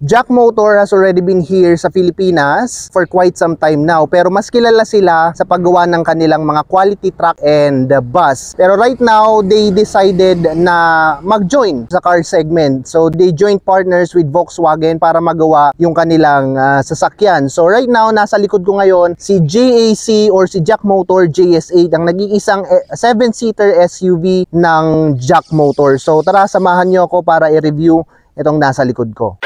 Jack Motor has already been here sa Pilipinas for quite some time now, pero mas kilala sila sa paggawa ng kanilang mga quality truck and bus. Pero right now, they decided na mag-join sa car segment. So they joined partners with Volkswagen para magawa yung kanilang sasakyan. So right now, nasa likod ko ngayon si JAC or si Jack Motor JS8, ang nag-iisang 7-seater SUV ng Jack Motor. So tara, samahan nyo ako para i-review itong nasa likod ko.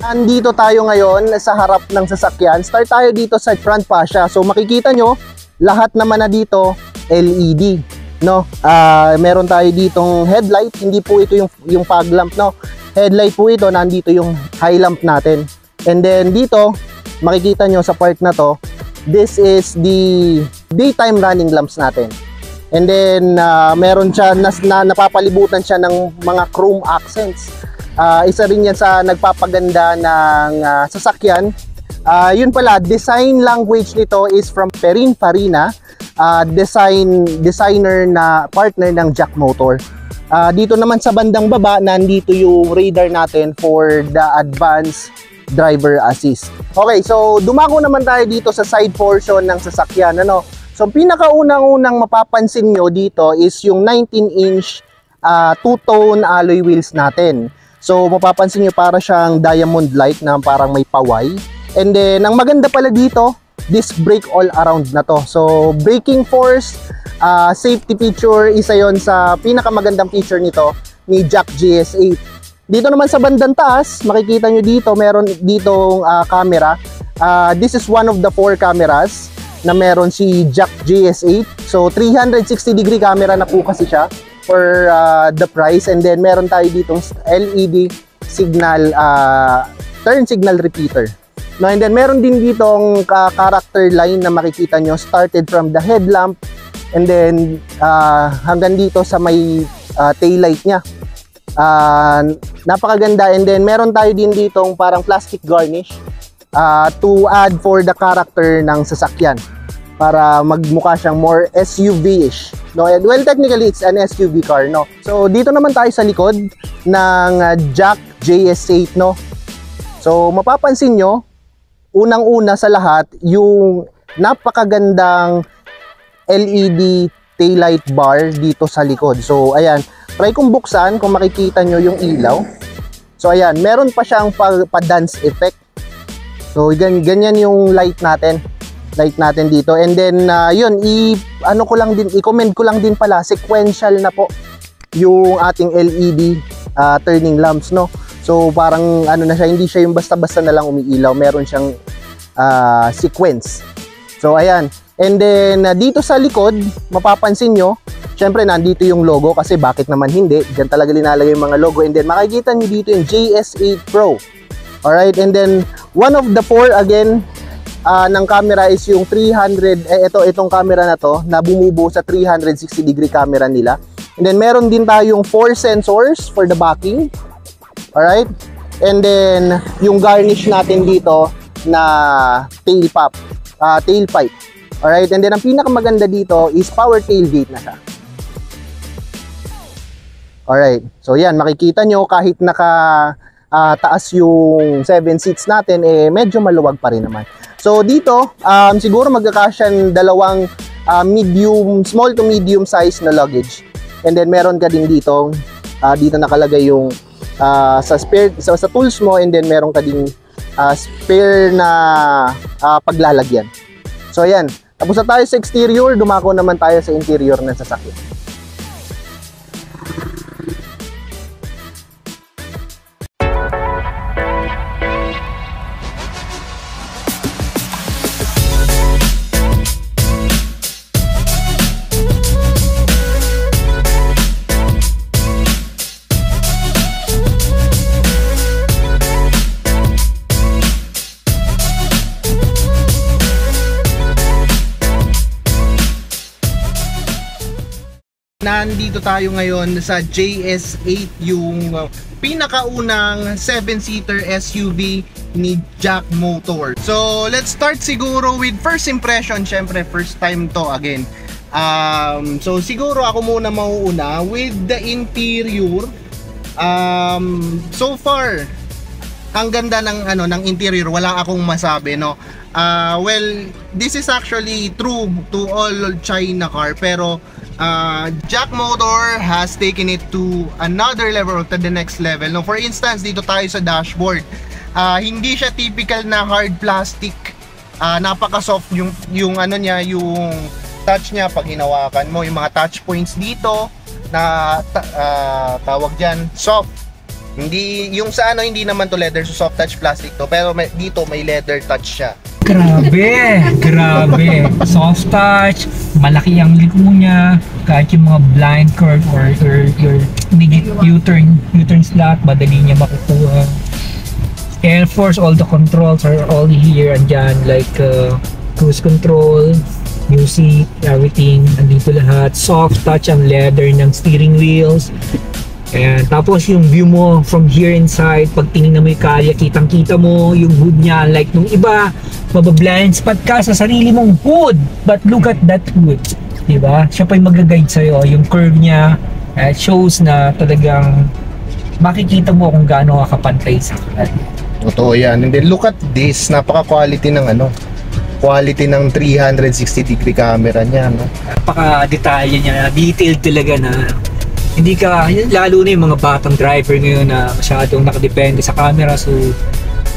Andito tayo ngayon sa harap ng sasakyan. Start tayo dito sa front fascia. So makikita nyo, lahat naman na dito LED, no? Meron tayo ditong headlight, hindi po ito yung fog lamp, no? Headlight po ito, nandito yung high lamp natin. And then dito, makikita nyo sa part na to, this is the daytime running lamps natin. And then meron siya na napapalibutan siya ng mga chrome accents. Isa rin yan sa nagpapaganda ng sasakyan. Yun pala, design language nito is from Perin Farina, designer na partner ng Jack Motor. Dito naman sa bandang baba, nandito yung radar natin for the advanced driver assist. Okay, so dumako naman tayo dito sa side portion ng sasakyan. So pinakaunang-unang mapapansin nyo dito is yung 19-inch two-tone alloy wheels natin. So mapapansin nyo para siyang diamond-like na parang may paway. And then ang maganda pala dito, disc brake all around na to. So braking force, safety feature, isa yon sa pinakamagandang feature nito ni Jack GS8. Dito naman sa bandang taas, makikita nyo dito, meron ditong camera. This is one of the 4 cameras na meron si Jack GS8. So 360-degree camera na po kasi siya for the price. And then meron tayo ditong LED signal, turn signal repeater, no? And then meron din ditong character line na makikita nyo, started from the headlamp and then hanggang dito sa may tail light nya. Napakaganda. And then meron tayo din ditong parang plastic garnish to add for the character ng sasakyan, para magmukha siyang more SUV-ish, no? Well, technically it's an SUV car, no? So dito naman tayo sa likod ng Jack JS8, no? So mapapansin nyo, unang-una sa lahat, yung napakagandang LED taillight bar dito sa likod. So ayan, try kong buksan kung makikita nyo yung ilaw. So ayan, meron pa siyang pa-dance effect. So ganyan yung light natin dito. And then yun, i-comment ko lang din pala, sequential na po yung ating LED turning lamps, no? So parang na siya, hindi siya yung basta-basta na lang umiilaw, meron siyang sequence. So ayan. And then dito sa likod, mapapansin nyo, syempre nandito yung logo, kasi bakit naman hindi, diyan talaga linalagay yung mga logo. And then makikita nyo dito yung JS8 Pro. Alright, and then one of the 4 again ng camera is yung 300, itong camera na to na bumubuo sa 360-degree camera nila. And then meron din tayong 4 sensors for the backing. Alright, and then yung garnish natin dito na tailpipe. Alright, and then ang pinakamaganda dito is power tailgate na siya. Alright, so yan, makikita nyo kahit taas yung 7 seats natin, medyo maluwag pa rin naman. So dito, siguro magkakasyan dalawang small to medium size na luggage. And then meron ka din dito, dito nakalagay yung sa tools mo, and then meron ka din spare na paglalagyan. So ayan, tapos na tayo sa exterior, dumako naman tayo sa interior ng sasakyan. Nandito tayo ngayon sa JS8, yung pinakaunang 7-seater SUV ni Jack Motor. So, let's start siguro with first impression. Syempre, first time to again. So, siguro ako muna mauuna with the interior. So far, ang ganda ng ng interior, wala akong masabi, no. Well, this is actually true to all China car, pero Jack Motor has taken it to another level, to the next level. No, for instance, dito tayo sa dashboard. Hindi siya typical na hard plastic. Napaka-soft yung ano niya, yung touch niya pag hinawakan mo, yung mga touch points dito na tawag diyan, soft. Hindi yung sa hindi naman to leather, so soft touch plastic to, pero dito may leather touch siya. Grabe, grabe. Soft touch, malaki ang liko niya, kahit yung mga blind curve or your U-turn slot, madali niya makukuha. And of course, all the controls are all here, andyan, like cruise control, music, everything, andito lahat. Soft touch ang leather ng steering wheels. And tapos yung view mo from here inside, pag tinignan mo yung kalye, kitang-kita mo yung hood niya. Like nung iba, mabablind spot ka sa sarili mong hood, but look at that hood, diba? Siya pa yung mag-guide sa'yo, yung curve niya shows na talagang makikita mo kung gaano kakapantay sa kalye. Totoo yan. And then look at this, napaka-quality ng quality ng 360 degree camera niya, no? Napaka-detalye niya, detailed talaga na hindi ka, lalo na yung mga batang driver ngayon na masyadong nakadepende sa camera. So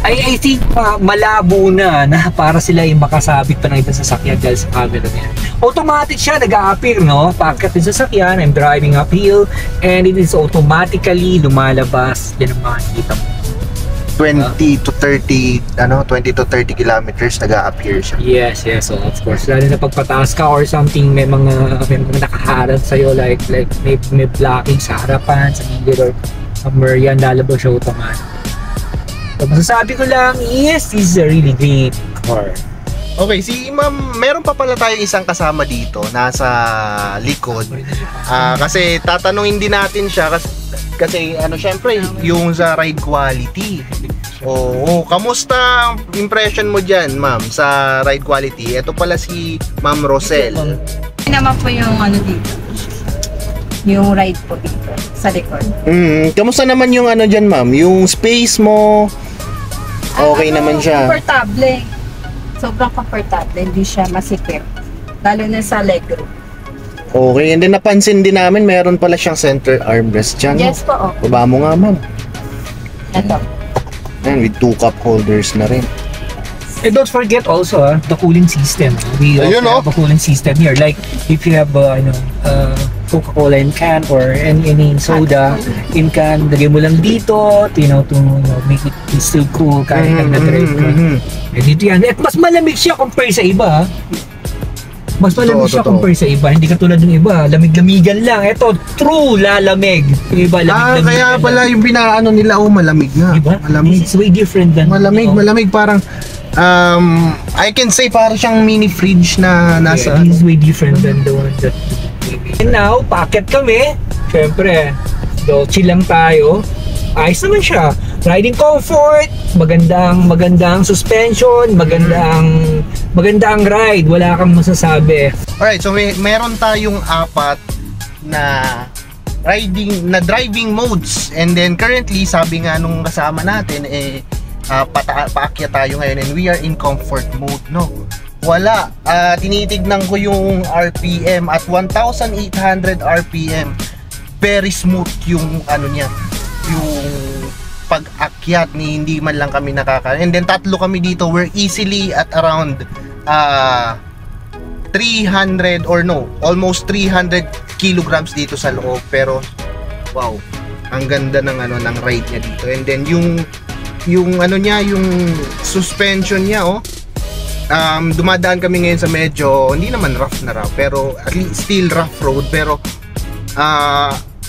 I think malabo na para sila yung makasabit pa ng ibang sasakyan dahil sa camera niya. Automatic siya, nag-a-appear, no? Pagkat yung sasakyan, I'm driving uphill, and it is automatically lumalabas. Yan ang makikita mo. 20 to 30 kilometers nag-a-appear siya. Yes, so of course, lalo na pagpataas ka or something, may mga nakaharap sa'yo, like may blocking sa harapan, sa gilid, or somewhere, yan lalabas siya automatic. So masasabi ko lang is, this is a really great car. Okay, si ma'am, meron pa pala tayong isang kasama dito, nasa likod. Kasi tatanungin din natin siya kasi syempre yung sa ride quality. Oo, kamusta ang impression mo dyan, ma'am, sa ride quality? Ito pala si Ma'am Rosel. Hindi naman po yung dito, yung ride po dito sa likod. Kamusta naman yung dyan, ma'am? Yung space mo, okay naman siya? Komportable. Sobrang komportable, hindi siya masikip. Lalo na sa legroom. Okay, and then napansin din namin meron pala siyang center armrest dyan. Yes po, okay. Baba mo nga, ma'am. Ito. And with 2 cup holders na rin. And don't forget also the cooling system. We also have a cooling system here. Like if you have Coca-Cola in can or any soda in can, lagay mo lang dito to make it still cool kahit nag-drive ka. Eh dito yan. At mas malamig siya compare sa iba. Mas malamig siya compare sa iba. Hindi katulad ng iba, lamig-lamigan lang. Ito, true lalamig. Yung iba, lamig-lamigan kaya pala yung binaano nila, malamig nga. Diba? Malamig. It's way different than malamig parang I can say parang siyang mini fridge na nasa. It's way different than the one that and now, packet kami. Siyempre, chill lang tayo. Ayos naman siya. Riding comfort, magandang suspension, magandang ride, wala kang masasabi. Alright, so meron tayong 4 na driving modes, and then currently sabi nga nung kasama natin paakyat tayo ngayon and we are in comfort mode, no? Wala, tinitignan ko yung RPM at 1,800 RPM, very smooth yung niya, yung pag-akyat ni hindi man lang kami and then 3 kami dito, we're easily at around 300 or almost 300 kilograms dito sa loob, pero wow, ang ganda ng ng ride niya dito. And then yung niya, yung suspension niya, dumadaan kami ngayon sa medyo hindi naman rough na rough, pero at least still rough road, pero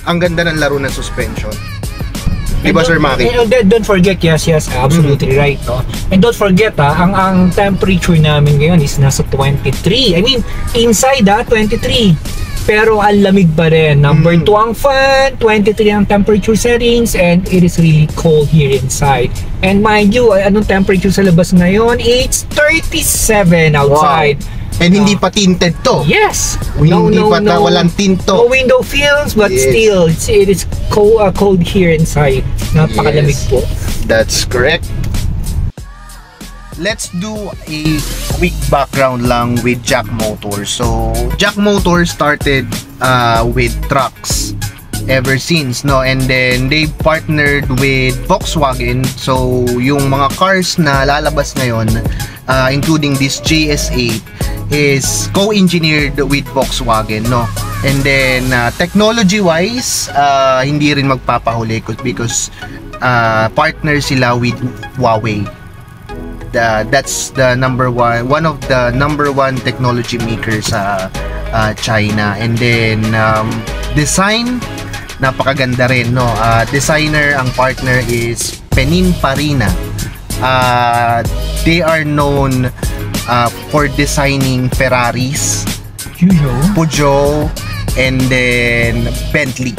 ang ganda ng laro ng suspension. Diba, Sir Maki? Don't forget, yes, absolutely right, no? And don't forget, ang temperature namin ngayon is nasa 23. I mean, inside, 23. pero ang lamig pa rin. Number 2 ang fan, 23 ang temperature settings, and it is really cold here inside. And mind you, anong temperature sa labas ngayon? It's 37 outside. Wow. And hindi pa tinted to. Yes. Hindi pa walang tinto. No window films, but Yes. still, it is cold here inside. Napakalamig Yes. po. That's correct. Let's do a quick background lang with Jack Motors. So, Jack Motors started with trucks ever since, no? And then they partnered with Volkswagen. So, yung mga cars na lalabas ngayon, including this JS8, is co-engineered with Volkswagen, no? And then technology-wise, hindi rin magpapahuli because partner sila with Huawei. That's the one of the number one technology makers sa China. And then design, napakaganda rin, no? Designer ang partner is Pininfarina. They are known for designing Ferraris, Peugeot, and then Bentley.